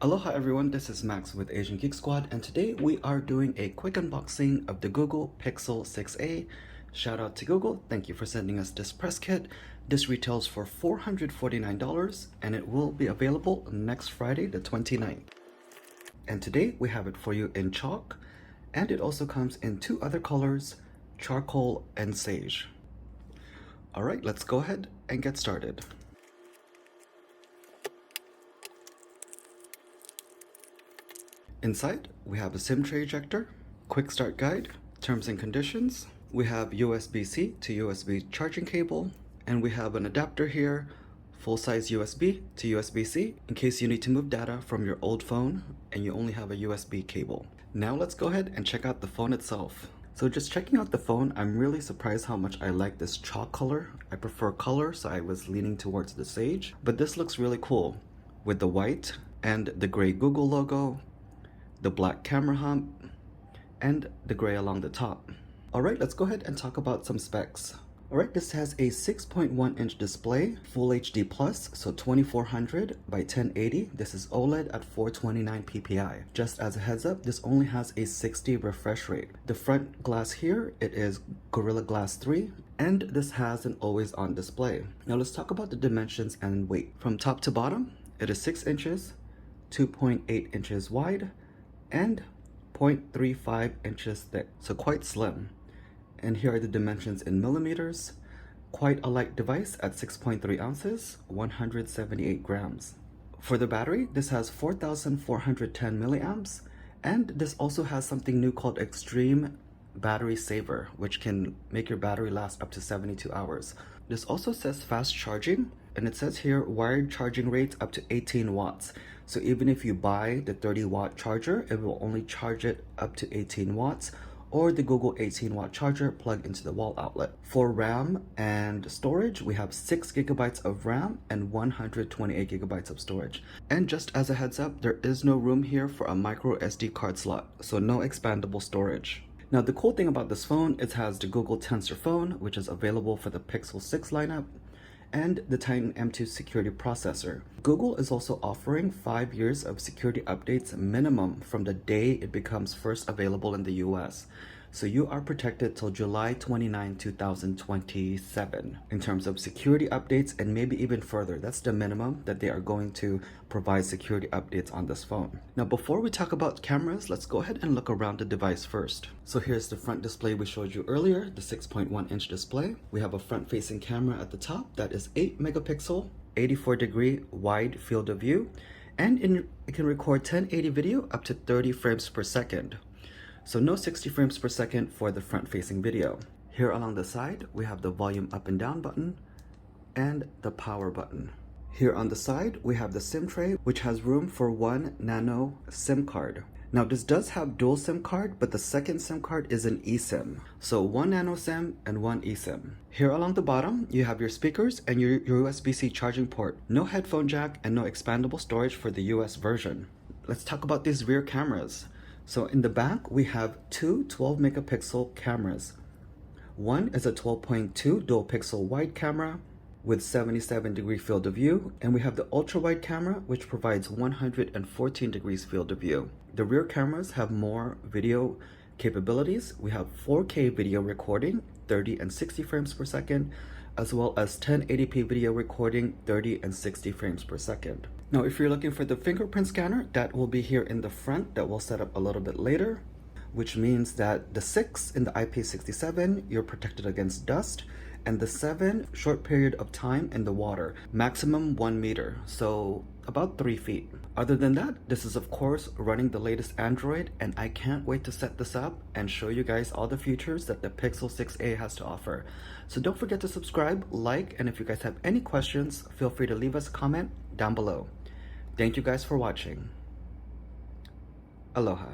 Aloha everyone, this is Max with Asian Geek Squad, and today we are doing a quick unboxing of the Google Pixel 6a. Shout out to Google, thank you for sending us this press kit. This retails for $449 and it will be available next Friday the 29th. And today we have it for you in chalk, and it also comes in two other colors, charcoal and sage. Alright, let's go ahead and get started. Inside, we have a SIM tray ejector, quick start guide, terms and conditions. We have USB-C to USB charging cable, and we have an adapter here, full-size USB to USB-C, in case you need to move data from your old phone and you only have a USB cable. Now let's go ahead and check out the phone itself. So just checking out the phone, I'm really surprised how much I like this chalk color. I prefer color, so I was leaning towards the sage, but this looks really cool with the white and the gray Google logo, the black camera hump, and the gray along the top. Alright, let's go ahead and talk about some specs. Alright, this has a 6.1 inch display, Full HD Plus, so 2400 by 1080. This is OLED at 429 ppi. Just as a heads up, this only has a 60 refresh rate. The front glass here, it is Gorilla Glass 3, and this has an always on display. Now let's talk about the dimensions and weight. From top to bottom, it is 6 inches, 2.8 inches wide, and 0.35 inches thick, so quite slim. And here are the dimensions in millimeters. Quite a light device at 6.3 ounces, 178 grams. For the battery, this has 4,410 milliamps, and this also has something new called Extreme Battery Saver, which can make your battery last up to 72 hours. This also says fast charging, and it says here wired charging rates up to 18 watts. So even if you buy the 30-watt charger, it will only charge it up to 18 watts, or the Google 18-watt charger plugged into the wall outlet. For RAM and storage, we have 6 gigabytes of RAM and 128 gigabytes of storage. And just as a heads up, there is no room here for a micro SD card slot, so no expandable storage. Now the cool thing about this phone, it has the Google Tensor phone, which is available for the Pixel 6 lineup, and the Titan M2 security processor. Google is also offering 5 years of security updates minimum from the day it becomes first available in the US. So you are protected till July 29, 2027 in terms of security updates, and maybe even further. That's the minimum that they are going to provide security updates on this phone. Now before we talk about cameras, let's go ahead and look around the device first. So here's the front display we showed you earlier, the 6.1 inch display. We have a front facing camera at the top that is 8 megapixel, 84-degree wide field of view, and it can record 1080 video up to 30 frames per second. So no 60 frames per second for the front facing video. Here along the side, we have the volume up and down button and the power button. Here on the side, we have the SIM tray, which has room for 1 nano SIM card. Now this does have dual SIM card, but the second SIM card is an eSIM. So 1 nano SIM and 1 eSIM. Here along the bottom, you have your speakers and your USB-C charging port. No headphone jack and no expandable storage for the US version. Let's talk about these rear cameras. So in the back, we have two 12 megapixel cameras. One is a 12.2 dual pixel wide camera with 77-degree field of view, and we have the ultra wide camera, which provides 114 degrees field of view. The rear cameras have more video capabilities. We have 4K video recording, 30 and 60 frames per second, as well as 1080p video recording, 30 and 60 frames per second. Now, if you're looking for the fingerprint scanner, that will be here in the front, that we'll set up a little bit later, which means that the 6 in the IP67, you're protected against dust, and the 7, short period of time in the water, maximum 1 meter, so about 3 feet. Other than that, this is of course running the latest Android, and I can't wait to set this up and show you guys all the features that the Pixel 6a has to offer. So don't forget to subscribe, like, and if you guys have any questions, feel free to leave us a comment down below. Thank you guys for watching. Aloha.